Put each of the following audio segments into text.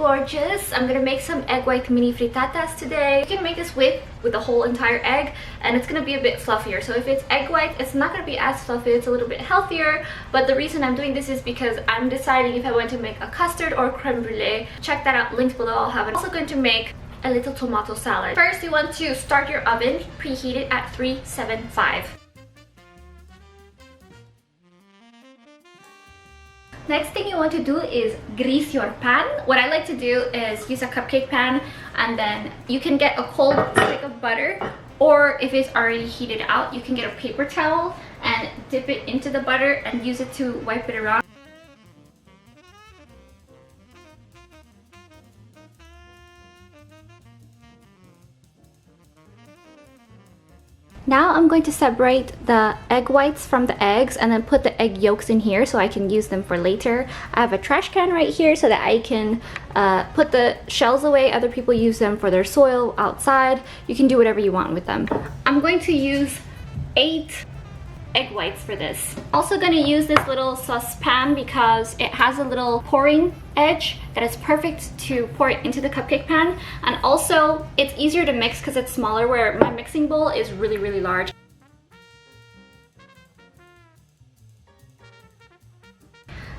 gorgeous. I'm gonna make some egg white mini frittatas today. You can make this with the whole entire egg, and it's gonna be a bit fluffier. So if it's egg white, it's not gonna be as fluffy, it's a little bit healthier. But the reason I'm doing this is because I'm deciding if I want to make a custard or creme brulee. Check that out, linked below. I'll have it. I'm also going to make a little tomato salad. First, you want to start your oven, preheat it at 375. Next thing you want to do is grease your pan. What I like to do is use a cupcake pan, and then you can get a cold stick of butter, or if it's already heated out, you can get a paper towel and dip it into the butter and use it to wipe it around. Now I'm going to separate the egg whites from the eggs and then put the egg yolks in here so I can use them for later. I have a trash can right here so that I can put the shells away. Other people use them for their soil outside. You can do whatever you want with them. I'm going to use 8 egg whites for this. Also going to use this little saucepan because it has a little pouring edge that is perfect to pour it into the cupcake pan, and also it's easier to mix because it's smaller, where my mixing bowl is really large.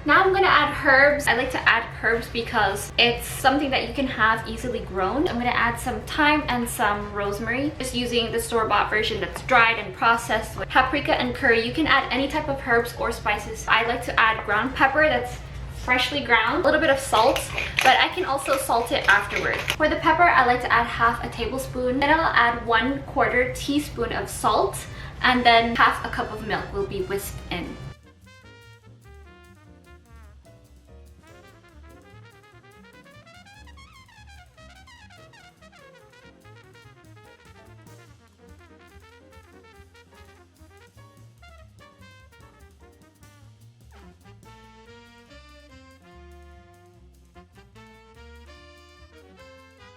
Now I'm going to add herbs. I like to add herbs because it's something that you can have easily grown. I'm going to add some thyme and some rosemary, just using the store-bought version that's dried and processed. With paprika and curry, you can add any type of herbs or spices. I like to add ground pepper that's freshly ground, a little bit of salt, but I can also salt it afterward. For the pepper, I like to add half a tablespoon. Then I'll add 1/4 teaspoon of salt, and then half a cup of milk will be whisked in.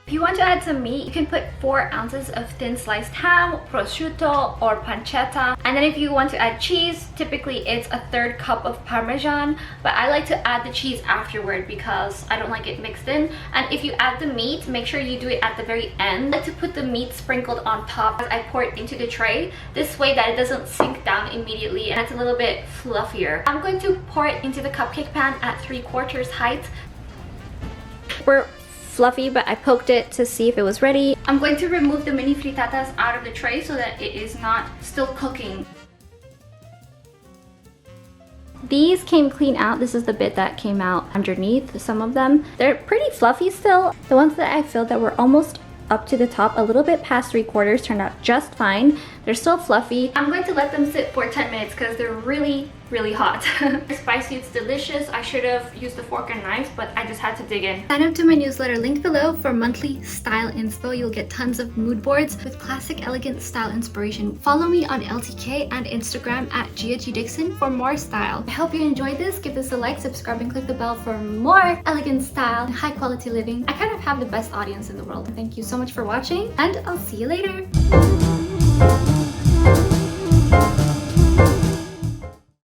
If you want to add some meat, you can put 4 ounces of thin sliced ham, prosciutto, or pancetta. And then if you want to add cheese, typically it's a 1/3 cup of Parmesan, but I like to add the cheese afterward because I don't like it mixed in. And if you add the meat, make sure you do it at the very end. I like to put the meat sprinkled on top as I pour it into the tray. This way that it doesn't sink down immediately and it's a little bit fluffier. I'm going to pour it into the cupcake pan at 3/4 height. We're fluffy, but I poked it to see if it was ready. I'm going to remove the mini frittatas out of the tray so that it is not still cooking. These came clean out. This is the bit that came out underneath. Some of them, they're pretty fluffy still. The ones that I filled that were almost up to the top, a little bit past 3/4, turned out just fine. They're still fluffy. I'm going to let them sit for 10 minutes because they're really hot. They're spicy, it's delicious. I should have used a fork and knife, but I just had to dig in. Sign up to my newsletter, linked below, for monthly style inspo. You'll get tons of mood boards with classic, elegant style inspiration. Follow me on LTK and Instagram at Gia G. Dixon for more style. I hope you enjoyed this. Give this a like, subscribe, and click the bell for more elegant style, high quality living. I kind of have the best audience in the world. Thank you so much for watching, and I'll see you later.